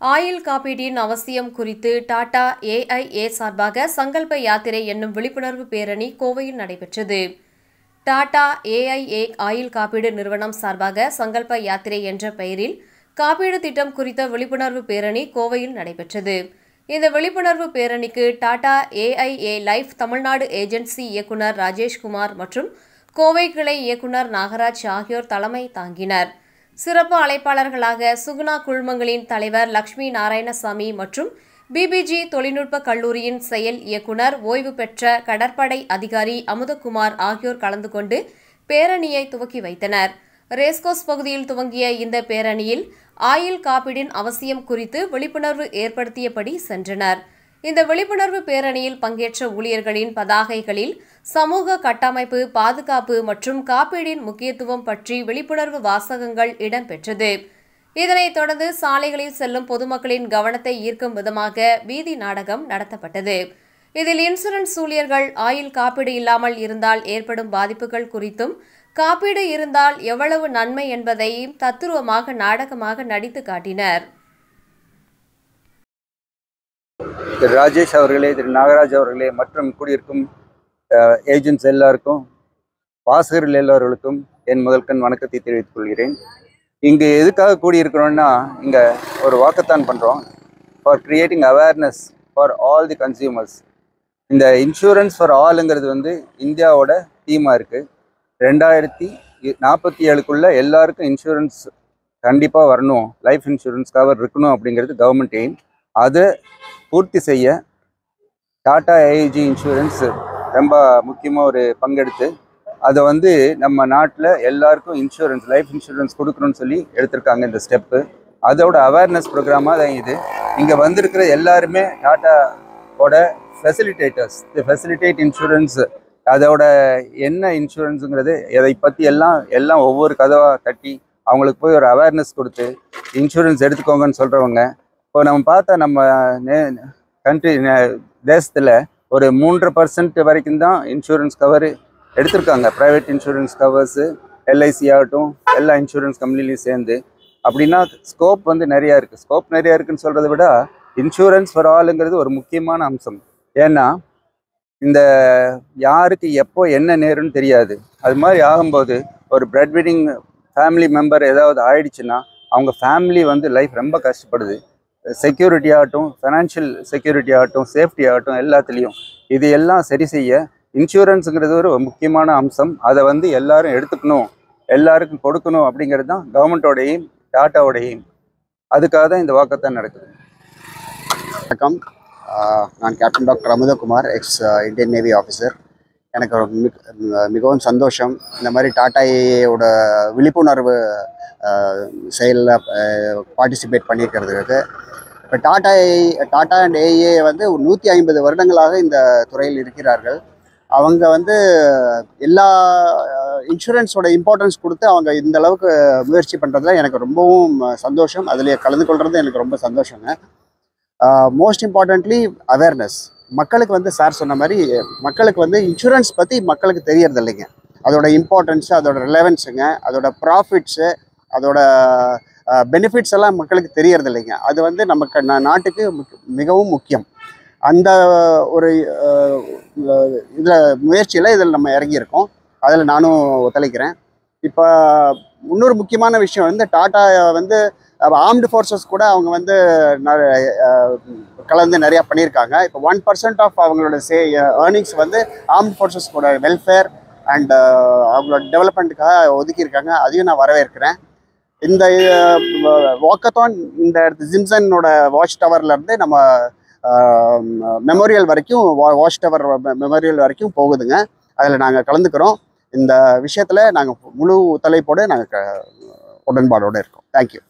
Oil காப்பீட்டின் அவசியம் குறித்து Tata AIA சார்பாக சங்கல்ப யாத்திரை என்னும் விழிப்புணர்வு பேரணி கோவையில் நடைபெற்றது. டாடா ஏஐஏ ஆயில் காப்பீடு நிறுவனம் சார்பாக சங்கல்ப யாத்திரை என்ற பெயரில் காப்பீடு திட்டம் குறித்த விழிப்புணர்வு பேரணி கோவையில் நடைபெற்றது. இந்த விழிப்புணர்வு பேரணிக்கு Tata AIA life Tamil Nadu agency இயக்குநர் ராஜேஷ்குமார் மற்றும் கோவை கிளை இயக்குநர் நாகராஜ் ஆகியோர் தலைமை தாங்கினர். சிறப்பு அழைப்பாளர்களாக சுகுணா குழுமங்களின் தலைவர் லட்சுமி நாராயணசாமி மற்றும் பிபிஜி தொழில்நுட்ப கல்லூரியின் செயல் இயக்குநர் ஓய்வு பெற்ற கடற்படை அதிகாரி அமுதகுமார் ஆகியோர் கலந்து கொண்டு பேரணியை துவக்கி வைத்தனர். ரேஸ்கோஸ் பகுதியில் துவங்கிய இந்த பேரணியில் ஆயில் காப்பீடின் அவசியம் குறித்து விழிப்புணர்வு ஏற்படுத்தியபடி சென்றனர். இந்த விழிப்புணர்வு பேரணியில் பங்கேற்ற ஊழியர்களின் பதாகைகளில் சமூக கட்டமைப்பு, பாதுகாப்பு மற்றும் காப்பீடின் முக்கியத்துவம் பற்றி விழிப்புணர்வு வாசகங்கள் இடம்பெற்றது. இதனைத் தொடர்ந்து சாலைகளில் செல்லும் பொதுமக்களின் கவனத்தை ஈர்க்கும் விதமாக வீதி நாடகம் நடத்தப்பட்டது. இதில் இன்சூரன்ஸ் ஊழியர்கள் ஆயில் காப்பீடு இல்லாமல் இருந்தால் ஏற்படும் பாதிப்புகள் குறித்தும், காப்பீடு இருந்தால் எவ்வளவு நன்மை என்பதையும் தத்துருவமாக நாடகமாக நடித்து காட்டினர். திரு ராஜேஷ் அவர்களே, திரு நாகராஜ் அவர்களே மற்றும் கூடியிருக்கும் ஏஜென்ட்ஸ் எல்லாருக்கும், வாசகர்கள் எல்லோர்களுக்கும் என் முதல்கண் வணக்கத்தை தெரிவித்துக் கொள்கிறேன். இங்கு எதுக்காக கூடியிருக்கிறோம்னா, இங்கே ஒரு வாக்கத்தான் பண்ணுறோம் for creating awareness for all the consumers. இந்த இன்சூரன்ஸ் ஃபார் ஆலுங்கிறது இந்தியாவோட தீமாக இருக்குது. 2047 எல்லாருக்கும் இன்சூரன்ஸ் கண்டிப்பாக வரணும், லைஃப் இன்சூரன்ஸ் கவர் இருக்கணும் அப்படிங்கிறது கவர்மெண்ட் எய்ம். அதை பூர்த்தி செய்ய டாடா ஏஐஜி இன்சூரன்ஸ் ரொம்ப முக்கியமாக ஒரு பங்கெடுத்து அதை நம்ம நாட்டில் எல்லாருக்கும் இன்சூரன்ஸ், லைஃப் இன்சூரன்ஸ் கொடுக்கணும்னு சொல்லி எடுத்திருக்காங்க இந்த ஸ்டெப்பு. அதோட அவேர்னஸ் ப்ரோக்ராமாக தான் இது. இங்கே வந்திருக்கிற எல்லாருமே டாட்டாவோட ஃபெசிலிட்டேட்டர்ஸ். ஃபெசிலிட்டேட் இன்சூரன்ஸ், அதோட என்ன இன்சூரன்ஸுங்கிறது இதை பற்றி எல்லாம் ஒவ்வொரு கதவாக தட்டி அவங்களுக்கு போய் ஒரு அவேர்னஸ் கொடுத்து இன்சூரன்ஸ் எடுத்துக்கோங்கன்னு சொல்கிறவங்க. இப்போ நம்ம பார்த்தா நம்ம தேசத்தில் ஒரு 3% வரைக்கும் தான் இன்சூரன்ஸ் கவர் எடுத்திருக்காங்க. ப்ரைவேட் இன்சூரன்ஸ் கவர்ஸு, எல்ஐசி ஆகட்டும், எல்லா இன்சூரன்ஸ் கம்பெனிலையும் சேர்ந்து. அப்படின்னா ஸ்கோப் நிறையா இருக்குது. ஸ்கோப் நிறையா இருக்குதுன்னு சொல்கிறத விட இன்சூரன்ஸ் ஃபார் ஆலுங்கிறது ஒரு முக்கியமான அம்சம். ஏன்னா இந்த யாருக்கு எப்போ என்ன நேருன்னு தெரியாது. அது மாதிரி ஆகும்போது ஒரு பிரெட் வினிங் ஃபேமிலி மெம்பர் ஏதாவது ஆயிடுச்சுன்னா அவங்க ஃபேமிலி லைஃப் ரொம்ப கஷ்டப்படுது. செக்யூரிட்டி ஆகட்டும், ஃபைனான்ஷியல் செக்யூரிட்டி ஆகட்டும், சேஃப்டி ஆகட்டும், எல்லாத்துலேயும் இது எல்லாம் சரி செய்ய இன்சூரன்ஸுங்கிறது ஒரு முக்கியமான அம்சம். அதை எல்லாரும் எடுத்துக்கணும், எல்லாருக்கும் கொடுக்கணும் அப்படிங்கிறது தான் கவர்மெண்ட்டோடையும் டாட்டாவோடையும். அதுக்காக தான் இந்த வாக்கத்தான் நடக்குது. வணக்கம், நான் captain doctor Amuthakumar, X Indian navy officer. எனக்கு மிகவும் சந்தோஷம் இந்த மாதிரி டாடா ஏஐயோட விழிப்புணர்வு செயலில் பார்ட்டிசிபேட் பண்ணியிருக்கிறதுக்கு. இப்போ டாடா அண்ட் ஏஐஏ 150 வருடங்களாக இந்த துறையில் இருக்கிறார்கள். அவங்க எல்லா இன்சூரன்ஸோட இம்பார்ட்டன்ஸ் கொடுத்து அவங்க இந்த அளவுக்கு முயற்சி பண்ணுறதுல எனக்கு ரொம்பவும் சந்தோஷம். அதில் கலந்து கொள்வது எனக்கு ரொம்ப சந்தோஷங்க. Most importantly awareness. மக்களுக்கு சார் சொன்ன மாதிரி மக்களுக்கு இன்சூரன்ஸ் பற்றி மக்களுக்கு தெரியறது இல்லைங்க. அதோட இம்பார்ட்டன்ஸு, அதோட ரிலவன்ஸுங்க, அதோட ப்ராஃபிட்ஸு, அதோட பெனிஃபிட்ஸ் எல்லாம் மக்களுக்கு தெரியறது இல்லைங்க. அது நமக்கு நாட்டுக்கு மிகவும் முக்கியம். அந்த ஒரு முயற்சியில் நம்ம இறங்கியிருக்கோம். அதில் நானும் ஒத்துழைக்கிறேன். இப்போ இன்னொரு முக்கியமான விஷயம் டாட்டா ஆர்ம்டு ஃபோர்ஸஸ் கூட அவங்க கலந்து நிறையா பண்ணியிருக்காங்க. இப்போ 1% ஆஃப் அவங்களோட ஏர்னிங்ஸ் ஆர்ம்டு ஃபோர்ஸஸ் கூட வெல்ஃபேர் அண்ட் அவங்களோட டெவலப்மெண்ட்டுக்காக ஒதுக்கியிருக்காங்க. அதையும் நான் வரவேற்கிறேன். இந்த வாக்கத்தான் இந்த ஜிம்சனோட வாட்ச் டவர்லேருந்து நம்ம மெமோரியல் வரைக்கும், வாட்ச் டவர் மெமோரியல் வரைக்கும் போகுதுங்க. அதில் நாங்கள் கலந்துக்கிறோம். இந்த விஷயத்தில் நாங்கள் முழு ஒத்துழைப்போடு நாங்கள் உடன்பாடோடு இருக்கோம். தேங்க்யூ.